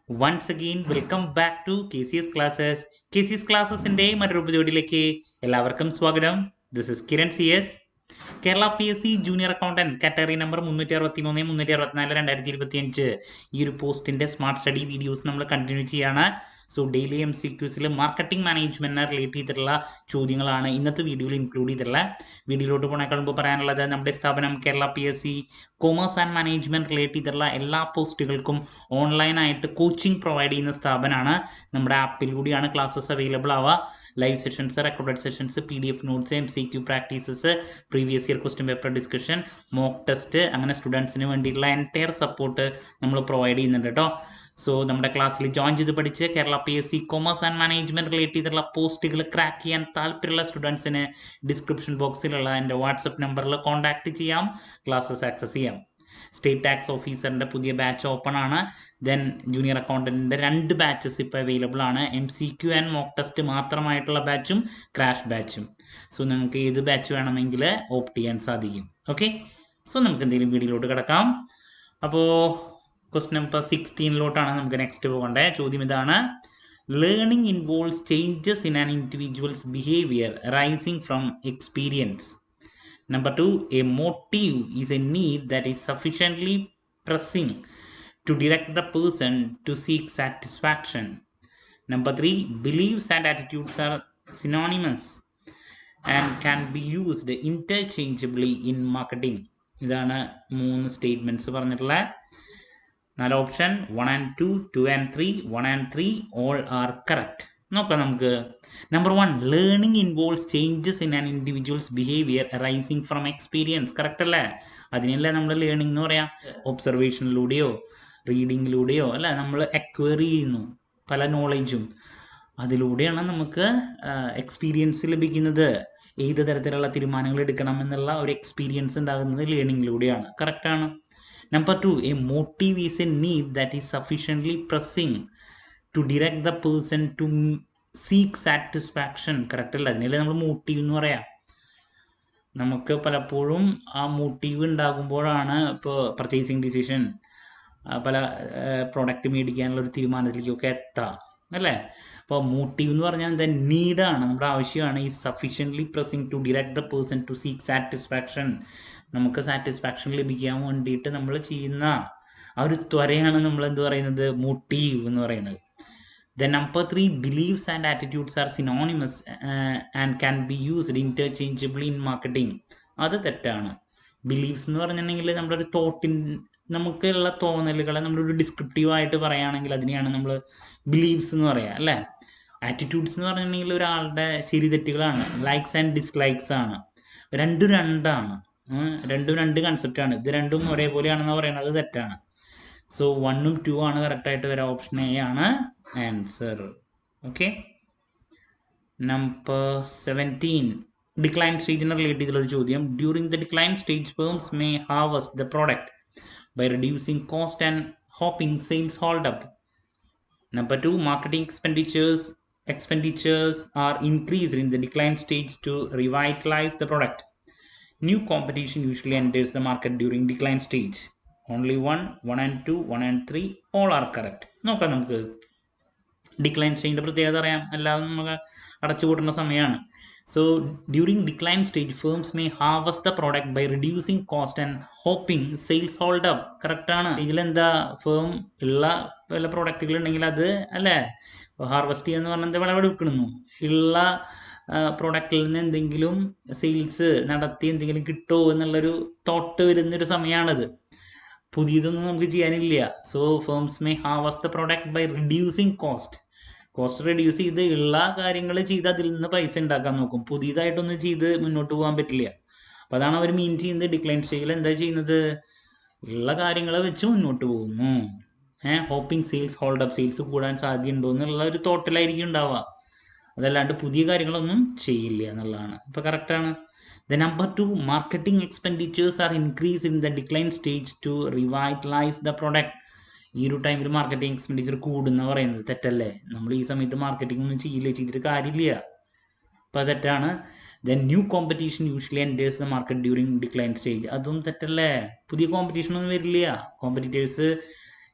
Once again, welcome back to KCS Classes. KCS Classesന്റെ മറ്റൊരു എപ്പിസോഡിലേക്ക് എല്ലാവർക്കും സ്വാഗതം. This is Kiran CS. Kerala PSC junior accountant category number 363 364 2025 ഈ ഒരു പോസ്റ്റിന്റെ സ്മാർട്ട് സ്റ്റഡി വീഡിയോസ് നമ്മൾ കണ്ടിന്യൂ ചെയ്യാണ്. സോ ഡെയിലി MCQസിൽ മാർക്കറ്റിംഗ് മാനേജ്മെന്റിനെ റിലേറ്റ് ചെയ്തിട്ടുള്ള ചോദ്യങ്ങളാണ് ഇന്നത്തെ വീഡിയോയിൽ ഇൻക്ലൂഡ് ചെയ്തിട്ടുള്ളത്. വീഡിയോയിലോട്ട് പോണേക്കാൾ മുമ്പ് പറയാനുള്ളത് നമ്മുടെ സ്ഥാപനം Kerala PSC commerce and management relate ചെയ്തിട്ടുള്ള എല്ലാ പോസ്റ്റുകൾക്കും ഓൺലൈനായിട്ട് കോച്ചിങ് പ്രൊവൈഡ് ചെയ്യുന്ന സ്ഥാപനമാണ്. നമ്മുടെ ആപ്പിലൂടെയാണ് ക്ലാസ്സസ് അവൈലബിൾ ആവുക. Live sessions, recorded sessions, PDF notes, MCQ practices, previous year question paper discussion, mock test, അങ്ങനെ സ്റ്റുഡൻസിന് വേണ്ടിയിട്ടുള്ള എൻറ്റയർ സപ്പോർട്ട് നമ്മൾ പ്രൊവൈഡ് ചെയ്യുന്നുണ്ട് കേട്ടോ. സോ നമ്മുടെ ക്ലാസ്സിൽ ജോയിൻ ചെയ്ത് പഠിച്ച് Kerala PSC commerce and management relate ചെയ്തിട്ടുള്ള പോസ്റ്റുകൾ ക്രാക്ക് ചെയ്യാൻ താല്പര്യമുള്ള സ്റ്റുഡൻസിന് ഡിസ്ക്രിപ്ഷൻ ബോക്സിലുള്ള എൻ്റെ വാട്സപ്പ് നമ്പറിൽ കോൺടാക്ട് ചെയ്യാം, ക്ലാസ്സസ് ആക്സസ് ചെയ്യാം. സ്റ്റേറ്റ് ടാക്സ് ഓഫീസറിൻ്റെ പുതിയ ബാച്ച് ഓപ്പൺ ആണ്. ദെൻ ജൂനിയർ അക്കൗണ്ടൻറ്റിൻ്റെ 2 ബാച്ചസ് ഇപ്പോൾ അവൈലബിൾ ആണ്. MCQ ആൻഡ് മോക്ക് ടെസ്റ്റ് മാത്രമായിട്ടുള്ള ബാച്ചും ക്രാഷ് ബാച്ചും. സോ നിങ്ങൾക്ക് ഏത് ബാച്ച് വേണമെങ്കിൽ ഓപ്റ്റ് ചെയ്യാൻ സാധിക്കും. ഓക്കെ, സോ നമുക്ക് എന്തെങ്കിലും വീഡിയോയിലോട്ട് കിടക്കാം. അപ്പോൾ ക്വസ്റ്റ്യൻ നമ്പർ 16 നമുക്ക് നെക്സ്റ്റ് പോകേണ്ടത്. ചോദ്യം ഇതാണ്: learning involves changes in an individuals behaviour rising from experience. Number 2, a motive is a need that is sufficiently pressing to direct the person to seek satisfaction. Number 3, beliefs and attitudes are synonymous and can be used interchangeably in marketing. ഇതാണ് 3 statements പറഞ്ഞിട്ടുള്ള 4 option. 1 and 2, 2 and 3, 1 and 3 all are correct. നോക്കാം നമുക്ക്. Number 1, learning involves changes in an individuals behaviour arising from experience. Correct അല്ലേ? അതിനല്ലേ നമ്മൾ learning എന്ന് പറയാം. ഒബ്സർവേഷനിലൂടെയോ റീഡിങ്ങിലൂടെയോ അല്ല, നമ്മൾ അക്വയർ ചെയ്യുന്നു പല നോളേജും. അതിലൂടെയാണ് നമുക്ക് എക്സ്പീരിയൻസ് ലഭിക്കുന്നത്. ഏത് തരത്തിലുള്ള തീരുമാനങ്ങൾ എടുക്കണം എന്നുള്ള ഒരു എക്സ്പീരിയൻസ് ഉണ്ടാകുന്നത് ലേണിങ്ങിലൂടെയാണ്. കറക്റ്റാണ്. Number 2, a motive is a need that is sufficiently pressing to direct the person to seek satisfaction. Correct അല്ല? അതിനല്ലേ നമ്മൾ മോട്ടീവ് എന്ന് പറയാം. നമുക്ക് പലപ്പോഴും ആ മോട്ടീവ് ഉണ്ടാകുമ്പോഴാണ് ഇപ്പോൾ പർച്ചേസിങ് ഡിസിഷൻ, പല പ്രോഡക്റ്റ് മേടിക്കാനുള്ള ഒരു തീരുമാനത്തിലേക്കൊക്കെ എത്താം അല്ലേ? അപ്പോൾ മോട്ടീവ് എന്ന് പറഞ്ഞാൽ എന്താ? നീഡാണ്, നമ്മുടെ ആവശ്യമാണ്. ഈ sufficiently pressing to direct the person to seek satisfaction. നമുക്ക് സാറ്റിസ്ഫാക്ഷൻ ലഭിക്കാൻ വേണ്ടിയിട്ട് നമ്മൾ ചെയ്യുന്ന ആ ഒരു ത്വരയാണ് നമ്മൾ എന്ത് പറയുന്നത്? മോട്ടീവ് എന്ന് പറയുന്നത്. Then number 3, beliefs and attitudes are synonymous and can be used interchangeably in marketing. അത് തെറ്റാണ്. ബിലീഫ്സ് എന്ന് പറഞ്ഞിട്ടുണ്ടെങ്കിൽ നമ്മുടെ ഒരു നമുക്കുള്ള തോന്നലുകളെ നമ്മളൊരു ഡിസ്ക്രിപ്റ്റീവായിട്ട് പറയുകയാണെങ്കിൽ അതിനെയാണ് നമ്മൾ ബിലീഫ്സ് എന്ന് പറയുക അല്ലേ? ആറ്റിറ്റ്യൂഡ്സ് എന്ന് പറഞ്ഞിട്ടുണ്ടെങ്കിൽ ഒരാളുടെ ശരി തെറ്റുകളാണ്. ലൈക്സ് ആൻഡ് ഡിസ്ലൈക്സ് ആണ്. രണ്ടും രണ്ടാണ്. രണ്ടും 2 കൺസെപ്റ്റാണ്. ഇത് രണ്ടും ഒരേപോലെയാണെന്ന് പറയുന്നത് തെറ്റാണ്. സോ 1 ഉം 2 ആണ് കറക്റ്റായിട്ട് വരാം. ഓപ്ഷൻ എ ആണ് ആൻസർ. ഓക്കെ. നമ്പർ 17, ഡിക്ലൈൻ സ്റ്റേജിനെ റിലേറ്റ് ചെയ്തുള്ളൊരു ചോദ്യം. During the decline stage firms may harvest the product by reducing cost and hoping sales hold up. Number 2, marketing expenditures are increased in the decline stage to revitalize the product. New competition usually enters the market during decline stage. Only 1 and 2, 1 and 3 all are correct. നോക്കാം നമുക്ക്. Decline സ്റ്റേജിൻ്റെ പ്രത്യേകത അറിയാം. എല്ലാം നമുക്ക് അടച്ചുപൂട്ടുന്ന സമയമാണ്. So during decline stage firms may harvest the product by reducing cost and hoping sales hold up. കറക്റ്റാണ്. ഇതിലെന്താ? ഫേം ഉള്ള പല പ്രോഡക്റ്റുകൾ ഉണ്ടെങ്കിൽ അത് അല്ലേ ഹാർവെസ്റ്റ് ചെയ്യുക എന്ന് പറഞ്ഞാൽ എന്താ? വിളവെടുക്കുന്നു. ഉള്ള പ്രോഡക്റ്റിൽ നിന്ന് എന്തെങ്കിലും സെയിൽസ് നടത്തി എന്തെങ്കിലും കിട്ടുമോ എന്നുള്ളൊരു തോട്ട് വരുന്നൊരു സമയമാണത്. പുതിയതൊന്നും നമുക്ക് ചെയ്യാനില്ല. So firms may harvest the product by reducing cost reduce ചെയ്ത് ഉള്ള കാര്യങ്ങൾ ചെയ്ത് അതിൽ നിന്ന് പൈസ ഉണ്ടാക്കാൻ നോക്കും. പുതിയതായിട്ടൊന്നും ചെയ്ത് മുന്നോട്ട് പോകാൻ പറ്റില്ല. അപ്പോൾ അതാണ് അവർ മീൻ ചെയ്യുന്നത്. ഡിക്ലൈൻ സ്റ്റേജിൽ എന്താ ചെയ്യുന്നത്? ഉള്ള കാര്യങ്ങൾ വെച്ച് മുന്നോട്ട് പോകുന്നു. Hoping sales hold up, sales കൂടാൻ സാധ്യതയുണ്ടോ എന്നുള്ള ഒരു തോട്ടിലായിരിക്കും ഉണ്ടാവുക. അതല്ലാണ്ട് പുതിയ കാര്യങ്ങളൊന്നും ചെയ്യില്ല എന്നുള്ളതാണ്. ഇപ്പോൾ കറക്റ്റാണ്. The number 2, marketing expenditures are increased in the decline stage to revitalize the product. ഈ ഒരു ടൈമിൽ മാർക്കറ്റിംഗ് എക്സ്പെൻഡിച്ചർ കൂടുന്ന പറയുന്നത് തെറ്റല്ലേ? നമ്മൾ ഈ സമയത്ത് മാർക്കറ്റിംഗ് ഒന്നും ചെയ്തിട്ട് കാര്യമില്ല. അപ്പോൾ അത് തെറ്റാണ്. Then new competition usually enters the market during decline stage. അതും തെറ്റല്ലേ? പുതിയ കോമ്പറ്റീഷൻ ഒന്നും വരില്ല. കോമ്പറ്റീറ്റേഴ്സ്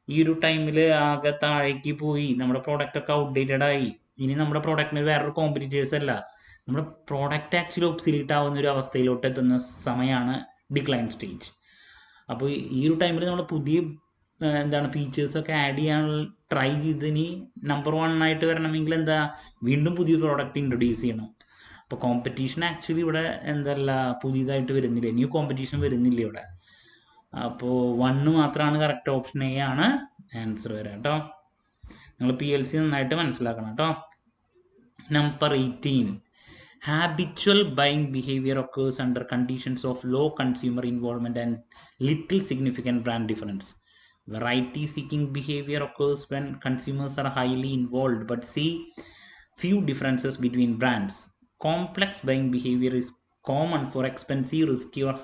ഈ ഒരു ടൈമിൽ ആകെ താഴേക്ക് പോയി, നമ്മുടെ പ്രോഡക്റ്റൊക്കെ ഔട്ട്ഡേറ്റഡ് ആയി, ഇനി നമ്മുടെ പ്രോഡക്റ്റിന് വേറൊരു കോമ്പറ്റീറ്റേഴ്സ് അല്ല, നമ്മുടെ പ്രോഡക്റ്റ് ആക്ച്വലി ഒബ്സിലീറ്റ് ആവുന്ന ഒരു അവസ്ഥയിലോട്ട് എത്തുന്ന സമയമാണ് ഡിക്ലൈൻ സ്റ്റേജ്. അപ്പോൾ ഈ ഒരു ടൈമിൽ നമ്മൾ പുതിയ ഫീച്ചേഴ്സൊക്കെ ആഡ് ചെയ്യാൻ ട്രൈ ചെയ്ത് ഇനി നമ്പർ 1 ആയിട്ട് വരണമെങ്കിൽ വീണ്ടും പുതിയ പ്രോഡക്റ്റ് ഇൻട്രൊഡ്യൂസ് ചെയ്യണം. അപ്പോൾ കോമ്പറ്റീഷൻ ആക്ച്വലി ഇവിടെ പുതിയതായിട്ട് വരുന്നില്ല, ന്യൂ കോമ്പറ്റീഷൻ വരുന്നില്ല ഇവിടെ. അപ്പോൾ 1 മാത്രമാണ് കറക്റ്റ്, ഓപ്ഷൻ എ ആണ് ആൻസർ വരാം കേട്ടോ. നിങ്ങൾ PLC നന്നായിട്ട് മനസ്സിലാക്കണം കേട്ടോ. Number 18, habitual buying behavior occurs under conditions of low consumer involvement and little significant brand difference. Variety seeking behavior occurs when consumers are highly involved but see few differences between brands. Complex buying behavior is common for expensive, risky or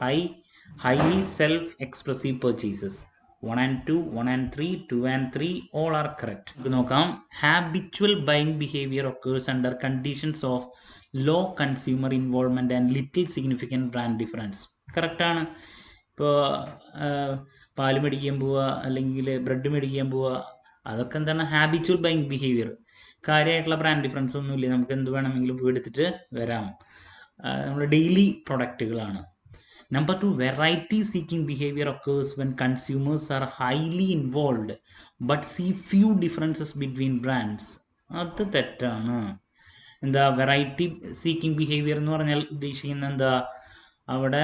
highly self-expressive purchases. 1 and 2, 1 and 3, 2 and 3 all are correct. നോക്കാം. Habitual buying behavior occurs under conditions of low consumer involvement and little significant brand difference. കറക്റ്റാണ്. ഇപ്പോൾ പാല് മേടിക്കാൻ പോവുക, അല്ലെങ്കിൽ bread മേടിക്കാൻ പോവുക, അതൊക്കെ എന്താണ് ഹാബിച്വൽ ബൈങ് ബിഹേവിയർ. കാര്യമായിട്ടുള്ള ബ്രാൻഡ് ഡിഫറൻസ് ഒന്നുമില്ല, നമുക്ക് എന്ത് വേണമെങ്കിലും പോയി എടുത്തിട്ട് വരാം. നമ്മുടെ ഡെയിലി പ്രൊഡക്റ്റുകളാണ്. Number 2, variety seeking behaviour occurs when consumers are highly involved but see few differences between brands. അത് തെറ്റാണ്. വെറൈറ്റി സീക്കിംഗ് ബിഹേവിയർ എന്ന് പറഞ്ഞാൽ ഉദ്ദേശിക്കുന്നത് അവിടെ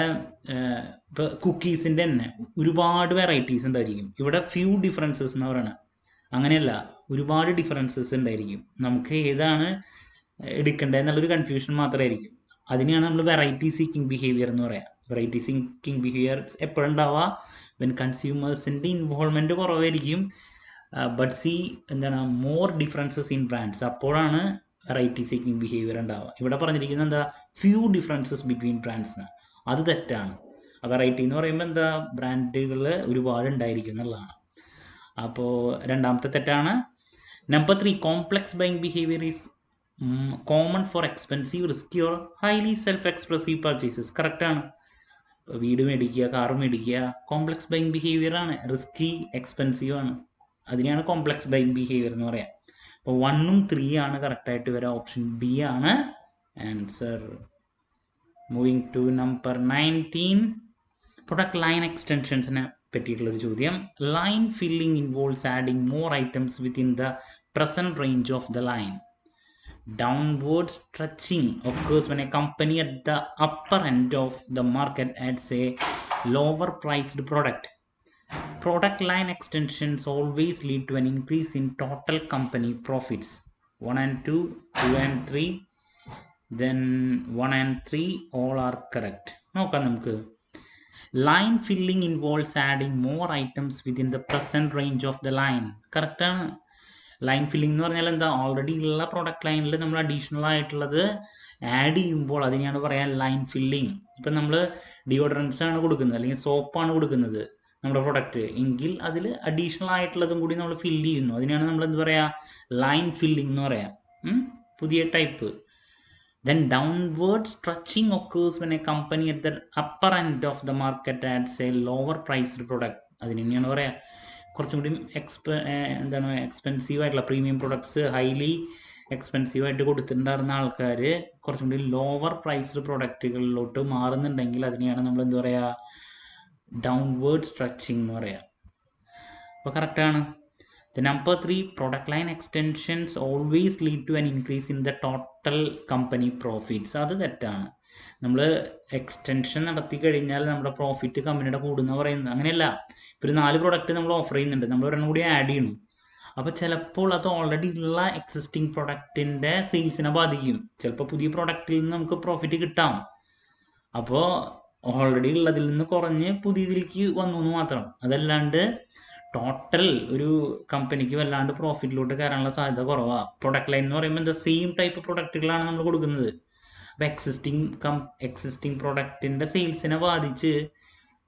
ഇപ്പോൾ കുക്കീസിൻ്റെ തന്നെ ഒരുപാട് വെറൈറ്റീസ് ഉണ്ടായിരിക്കും, ഇവിടെ ഫ്യൂ ഡിഫറൻസസ് എന്ന് പറയുന്നത് അങ്ങനെയല്ല, ഒരുപാട് ഡിഫറൻസസ് ഉണ്ടായിരിക്കും. നമുക്ക് ഏതാണ് എടുക്കേണ്ടത് എന്നുള്ളൊരു കൺഫ്യൂഷൻ മാത്രമായിരിക്കും. അതിനെയാണ് നമ്മൾ വെറൈറ്റി സീക്കിംഗ് ബിഹേവിയർ എന്ന് പറയാം. വെറൈറ്റി സീക്കിംഗ് ബിഹേവിയർ എപ്പോഴുണ്ടാവുക വെൻ കൺസ്യൂമേഴ്സിൻ്റെ ഇൻവോൾവ്മെൻറ്റ് കുറവായിരിക്കും, but more differences in brands, അപ്പോഴാണ് വെറൈറ്റി സീക്കിംഗ് ബിഹേവിയർ ഉണ്ടാവുക. ഇവിടെ പറഞ്ഞിരിക്കുന്നത് ഫ്യൂ ഡിഫറൻസസ് ബിറ്റ്വീൻ ബ്രാൻഡ്സ്, അത് തെറ്റാണ്. വെറൈറ്റി എന്ന് പറയുമ്പോൾ ബ്രാൻഡുകൾ ഒരുപാട് ഉണ്ടായിരിക്കും എന്നുള്ളതാണ്. അപ്പോൾ രണ്ടാമത്തെ തെറ്റാണ്. Number 3, complex buying behaviour is common four expensive, risky or highly self expressive purchases. കറക്റ്റാണ്. ഇപ്പോൾ വീട് മേടിക്കുക, കാർ മേടിക്കുക, കോംപ്ലക്സ് ബൈങ് ബിഹേവിയർ ആണ്, റിസ്കി, എക്സ്പെൻസീവ് ആണ്, അതിനെയാണ് കോംപ്ലക്സ് ബൈങ് ബിഹേവിയർ എന്ന് പറയാം. അപ്പോൾ 1ഉം 3 ആണ് കറക്റ്റായിട്ട് വരിക, ഓപ്ഷൻ ബി ആണ് answer. Moving to number 19, product line എക്സ്റ്റൻഷൻസിനെ പറ്റിയിട്ടുള്ളൊരു ചോദ്യം. Line filling involves adding more items within the present range of the line. Downward stretching occurs when a company at the upper end of the market adds a lower priced product. Product line extensions always lead to an increase in total company profits. 1 and 2, 2 and 3, then 1 and 3 all are correct. നോക്കാം നമുക്ക്. Line filling involves adding more items within the present range of the line. കറക്റ്റാണ്. Line filling എന്ന് പറഞ്ഞാൽ already ഉള്ള product ലൈനിൽ നമ്മൾ additional ആയിട്ടുള്ളത് add ചെയ്യുമ്പോൾ അതിനെയാണ് പറയാൻ ലൈൻ ഫില്ലിംഗ്. ഇപ്പം നമ്മൾ ഡിയോഡറൻസ് ആണ് കൊടുക്കുന്നത്, അല്ലെങ്കിൽ സോപ്പാണ് കൊടുക്കുന്നത് നമ്മുടെ പ്രൊഡക്റ്റ് എങ്കിൽ അതിൽ അഡീഷണൽ ആയിട്ടുള്ളതും കൂടി നമ്മൾ ഫില്ല് ചെയ്യുന്നു, അതിനെയാണ് നമ്മൾ എന്ത് പറയുക, ലൈൻ ഫില്ലിംഗ് എന്ന് പറയാം. പുതിയ type. Then downward stretching occurs when a company at the upper end of the market adds a lower priced product. അതിന് തന്നെയാണ് പറയാം കുറച്ചും കൂടി എക്സ്പെൻസീവ് ആയിട്ടുള്ള പ്രീമിയം പ്രൊഡക്ട്സ് ഹൈലി എക്സ്പെൻസീവ് ആയിട്ട് കൊടുത്തിട്ടുണ്ടായിരുന്ന ആൾക്കാർ കുറച്ചും കൂടി ലോവർ പ്രൈസ്ഡ് പ്രൊഡക്റ്റുകളിലോട്ട് മാറുന്നുണ്ടെങ്കിൽ അതിനെയാണ് നമ്മൾ എന്ത് പറയുക, ഡൗൺവേർഡ് സ്ട്രെച്ചിങ് എന്ന് പറയാം. അപ്പോൾ കറക്റ്റാണ്. The number 3, product line extensions always lead to an increase in the total company profits. അത് തെറ്റാണ്. നമ്മൾ എക്സ്റ്റൻഷൻ നടത്തി കഴിഞ്ഞാൽ നമ്മുടെ പ്രോഫിറ്റ് കമ്പനിയുടെ കൂടുന്ന പറയുന്നത് അങ്ങനെയല്ല. ഇപ്പോൾ ഒരു 4 പ്രൊഡക്റ്റ് നമ്മൾ ഓഫർ ചെയ്യുന്നുണ്ട്, നമ്മൾ ഒരെണ്ണം കൂടി ആഡ് ചെയ്യണം, അപ്പോൾ ചിലപ്പോൾ അത് ഓൾറെഡി ഉള്ള എക്സിസ്റ്റിംഗ് പ്രൊഡക്റ്റിൻ്റെ സെയിൽസിനെ ബാധിക്കും. ചിലപ്പോൾ പുതിയ പ്രൊഡക്റ്റിൽ നിന്ന് നമുക്ക് പ്രോഫിറ്റ് കിട്ടാം, അപ്പോൾ ഓൾറെഡി ഉള്ളതിൽ നിന്ന് കുറഞ്ഞ് പുതിയതിലേക്ക് വന്നു എന്ന് മാത്രം. അതല്ലാണ്ട് ടോട്ടൽ ഒരു കമ്പനിക്ക് വല്ലാണ്ട് പ്രോഫിറ്റിലോട്ട് കയറാനുള്ള സാധ്യത കുറവാണ്. പ്രൊഡക്റ്റ് ലൈൻ എന്ന് പറയുമ്പോൾ സെയിം ടൈപ്പ് പ്രൊഡക്റ്റുകളാണ് നമ്മൾ കൊടുക്കുന്നത്. അപ്പോൾ എക്സിസ്റ്റിംഗ് പ്രൊഡക്റ്റിൻ്റെ സെയിൽസിനെ ബാധിച്ച്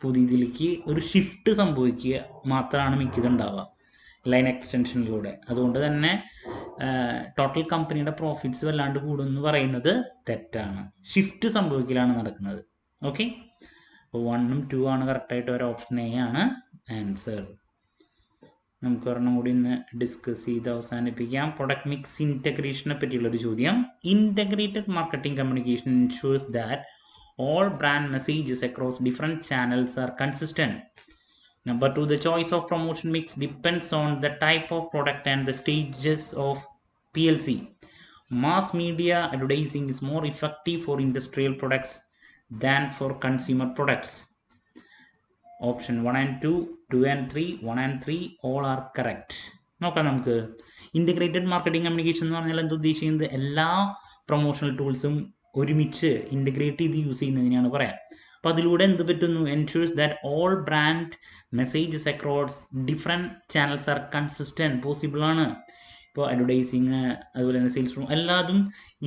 പുതിയതിലേക്ക് ഒരു ഷിഫ്റ്റ് സംഭവിക്കുക മാത്രമാണ് മിക്കതുണ്ടാവുക ലൈൻ എക്സ്റ്റൻഷനിലൂടെ. അതുകൊണ്ട് തന്നെ ടോട്ടൽ കമ്പനിയുടെ പ്രോഫിറ്റ്സ് വല്ലാണ്ട് കൂടുമെന്ന് പറയുന്നത് തെറ്റാണ്. ഷിഫ്റ്റ് സംഭവിക്കലാണ് നടക്കുന്നത്. ഓക്കെ, അപ്പോൾ 1ഉം 2 ആണ് കറക്റ്റായിട്ട് ഒരു ഓപ്ഷൻ എ ആണ് ആൻസർ. നമുക്ക് ഒരെണ്ണം കൂടി ഇന്ന് ഡിസ്കസ് ചെയ്ത് അവസാനിപ്പിക്കാം. പ്രൊഡക്റ്റ് മിക്സ് ഇൻറ്റഗ്രേഷനെ പറ്റിയുള്ളൊരു ചോദ്യം. Integrated marketing communication ഇൻഷുവേഴ്സ് that all brand messages across different channels are consistent. Number 2, the choice of promotion mix depends on the type of product and the stages of PLC. Mass media advertising is more effective for industrial products than for consumer products. Option 1 and 2, 2 and 3, 1 and 3 all are correct. നോക്കാം നമുക്ക്. Integrated marketing communication എന്ന് പറഞ്ഞാൽ എന്താ ഉദ്ദേശിക്കുന്നത്? എല്ലാ promotional ടൂൾസും ഒരുമിച്ച് integrate ചെയ്ത് use ചെയ്യുന്നതിനാണ് പറയാം. അപ്പോൾ അതിലൂടെ എന്ത് പറ്റുന്നു? Ensures that all brand messages across different channels are consistent പോസിബിളാണ്. ഇപ്പോൾ അഡ്വർടൈസിങ് അതുപോലെ തന്നെ സെയിൽസ് എല്ലാതും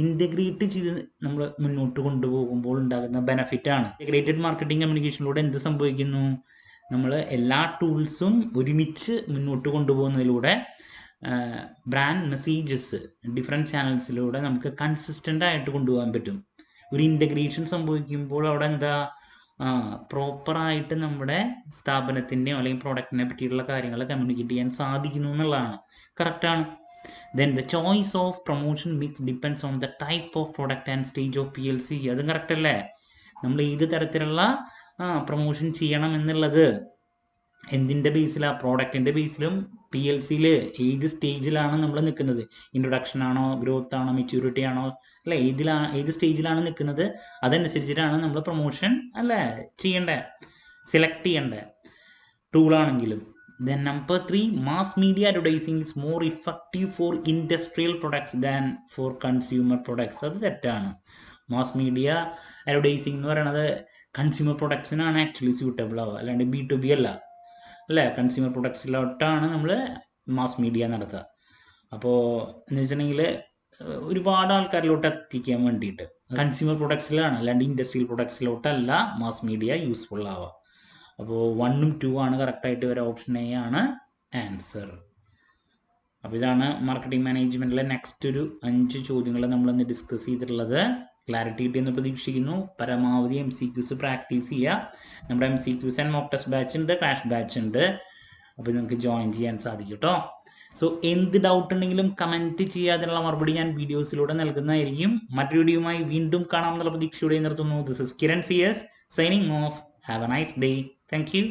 ഇൻറ്റഗ്രേറ്റ് ചെയ്ത് നമ്മൾ മുന്നോട്ട് കൊണ്ടുപോകുമ്പോൾ ഉണ്ടാകുന്ന ബെനഫിറ്റാണ്. ഇൻറ്റഗ്രേറ്റഡ് മാർക്കറ്റിംഗ് കമ്മ്യൂണിക്കേഷനിലൂടെ എന്ത് സംഭവിക്കുന്നു? നമ്മൾ എല്ലാ ടൂൾസും ഒരുമിച്ച് മുന്നോട്ട് കൊണ്ടുപോകുന്നതിലൂടെ ബ്രാൻഡ് മെസ്സേജസ് ഡിഫറെൻറ്റ് ചാനൽസിലൂടെ നമുക്ക് കൺസിസ്റ്റൻ്റ് ആയിട്ട് കൊണ്ടുപോകാൻ പറ്റും. ഒരു ഇൻറ്റഗ്രേഷൻ സംഭവിക്കുമ്പോൾ അവിടെ എന്താ പ്രോപ്പറായിട്ട് നമ്മുടെ സ്ഥാപനത്തിൻ്റെയോ അല്ലെങ്കിൽ പ്രോഡക്റ്റിനെ പറ്റിയിട്ടുള്ള കാര്യങ്ങൾ കമ്മ്യൂണിക്കേറ്റ് ചെയ്യാൻ സാധിക്കുന്നു എന്നുള്ളതാണ്. കറക്റ്റാണ്. Then the choice of promotion mix depends on the type of product and stage of PLC. അതും കറക്റ്റ് അല്ലേ? നമ്മൾ ഏത് തരത്തിലുള്ള പ്രൊമോഷൻ ചെയ്യണം എന്നുള്ളത് എന്തിൻ്റെ ബേസിലാണ്? പ്രോഡക്റ്റിൻ്റെ ബേസിലും PLCയിൽ ഏത് സ്റ്റേജിലാണ് നമ്മൾ നിൽക്കുന്നത്? ഇൻട്രൊഡക്ഷൻ ആണോ, ഗ്രോത്ത് ആണോ, മെച്യൂരിറ്റി ആണോ, അല്ലേ? ഏത് സ്റ്റേജിലാണ് നിൽക്കുന്നത്? അതനുസരിച്ചിട്ടാണ് നമ്മൾ പ്രൊമോഷൻ അല്ലേ ചെയ്യേണ്ടത്, സെലക്ട് ചെയ്യേണ്ടത് ടൂളാണെങ്കിലും. Then number 3, mass media advertising is more effective for industrial products than for consumer products. അത് തെറ്റാണ്. മാസ് മീഡിയ അഡ്വർടൈസിങ് എന്ന് പറയുന്നത് കൺസ്യൂമർ പ്രൊഡക്ട്സിനാണ് ആക്ച്വലി സ്യൂട്ടബിൾ ആവുക, അല്ലാണ്ട് B2B അല്ല, അല്ലേ? കൺസ്യൂമർ പ്രൊഡക്ട്സിലോട്ടാണ് നമ്മൾ മാസ് മീഡിയ നടത്തുക. അപ്പോൾ എന്ന് വെച്ചിട്ടുണ്ടെങ്കിൽ ഒരുപാട് ആൾക്കാരിലോട്ട് എത്തിക്കാൻ വേണ്ടിയിട്ട് കൺസ്യൂമർ പ്രൊഡക്ട്സിലാണ്, അല്ലാണ്ട് ഇൻഡസ്ട്രിയൽ പ്രൊഡക്ട്സിലോട്ടല്ല മാസ് മീഡിയ യൂസ്ഫുൾ ആവുക. അപ്പോൾ 1ഉം 2 ആണ് കറക്റ്റായിട്ട് വരെ. ഓപ്ഷൻ A ആണ് ആൻസർ. അപ്പോൾ ഇതാണ് മാർക്കറ്റിംഗ് മാനേജ്മെൻറ്റിലെ നെക്സ്റ്റ് ഒരു 5 ചോദ്യങ്ങൾ നമ്മളിന്ന് ഡിസ്കസ് ചെയ്തിട്ടുള്ളത്. ക്ലാരിറ്റി കിട്ടിയെന്ന് പ്രതീക്ഷിക്കുന്നു. പരമാവധി MCQs പ്രാക്ടീസ് ചെയ്യുക. നമ്മുടെ MCQs and mock test batch ഉണ്ട്, ക്രാഷ് ബാച്ച് ഉണ്ട്. അപ്പോൾ നിങ്ങൾക്ക് ജോയിൻ ചെയ്യാൻ സാധിക്കും കേട്ടോ. സോ എന്ത് ഡൗട്ട് ഉണ്ടെങ്കിലും കമൻറ്റ് ചെയ്യാതിനുള്ള മറുപടി ഞാൻ വീഡിയോസിലൂടെ നൽകുന്നതായിരിക്കും. മറ്റൊരു വീഡിയോയുമായി വീണ്ടും കാണാമെന്നുള്ള പ്രതീക്ഷയോടെ നിർത്തുന്നു. This is Kiran CS signing off. Have a nice day. Thank U.